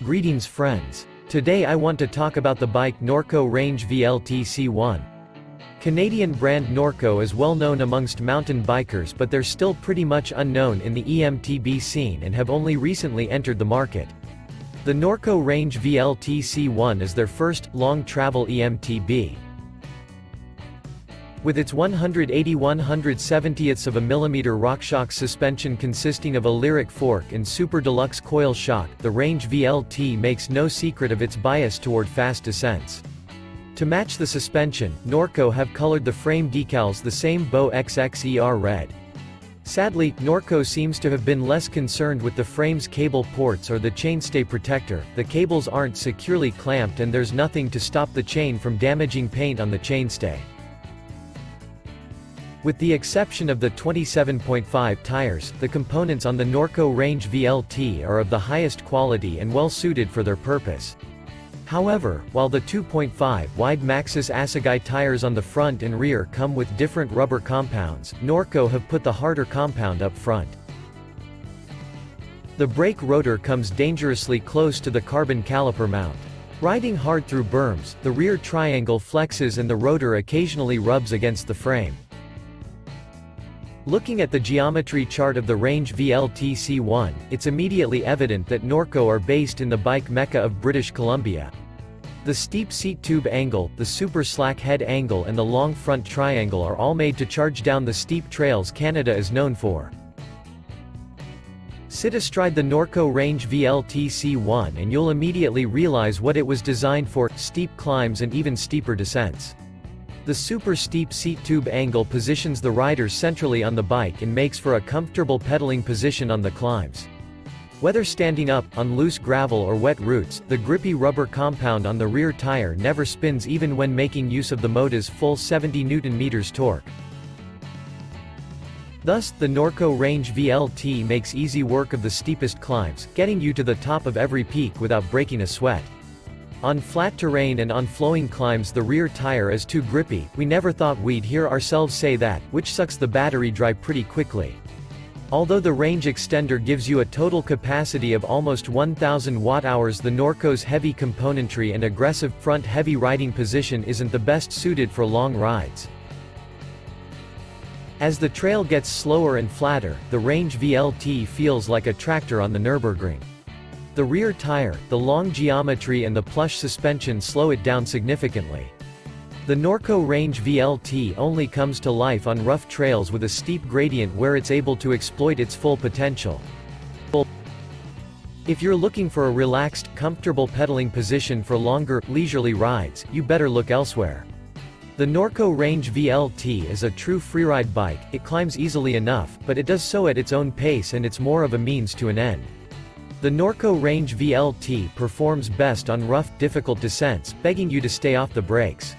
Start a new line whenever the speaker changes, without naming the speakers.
Greetings friends. Today I want to talk about the bike Norco Range VLT C1. Canadian brand Norco is well known amongst mountain bikers, but they're still pretty much unknown in the eMTB scene and have only recently entered the market. The Norco Range VLT C1 is their first, long-travel eMTB. With its 180/170ths of a millimeter RockShox suspension consisting of a lyric fork and super deluxe coil shock, the Range VLT makes no secret of its bias toward fast descents. To match the suspension, Norco have colored the frame decals the same Bow XXER red. Sadly, Norco seems to have been less concerned with the frame's cable ports or the chainstay protector. The cables aren't securely clamped and there's nothing to stop the chain from damaging paint on the chainstay. With the exception of the 27.5 tires, the components on the Norco Range VLT are of the highest quality and well suited for their purpose. However, while the 2.5 wide Maxxis Assegai tires on the front and rear come with different rubber compounds, Norco have put the harder compound up front. The brake rotor comes dangerously close to the carbon caliper mount. Riding hard through berms, the rear triangle flexes and the rotor occasionally rubs against the frame. Looking at the geometry chart of the Range VLT C1, it's immediately evident that Norco are based in the bike mecca of British Columbia. The steep seat tube angle, the super slack head angle and the long front triangle are all made to charge down the steep trails Canada is known for. Sit astride the Norco Range VLT C1 and you'll immediately realize what it was designed for: steep climbs and even steeper descents. The super steep seat tube angle positions the rider centrally on the bike and makes for a comfortable pedaling position on the climbs. Whether standing up, on loose gravel or wet routes, the grippy rubber compound on the rear tire never spins even when making use of the motor's full 70 Nm torque. Thus, the Norco Range VLT makes easy work of the steepest climbs, getting you to the top of every peak without breaking a sweat. On flat terrain and on flowing climbs the rear tire is too grippy. We never thought we'd hear ourselves say that, which sucks the battery dry pretty quickly. Although the range extender gives you a total capacity of almost 1000 watt-hours, the Norco's heavy componentry and aggressive, front heavy riding position isn't the best suited for long rides. As the trail gets slower and flatter, the Range VLT feels like a tractor on the Nürburgring. The rear tire, the long geometry and the plush suspension slow it down significantly. The Norco Range VLT only comes to life on rough trails with a steep gradient where it's able to exploit its full potential. If you're looking for a relaxed, comfortable pedaling position for longer, leisurely rides, you better look elsewhere. The Norco Range VLT is a true freeride bike. It climbs easily enough, but it does so at its own pace and it's more of a means to an end. The Norco Range VLT performs best on rough, difficult descents, begging you to stay off the brakes.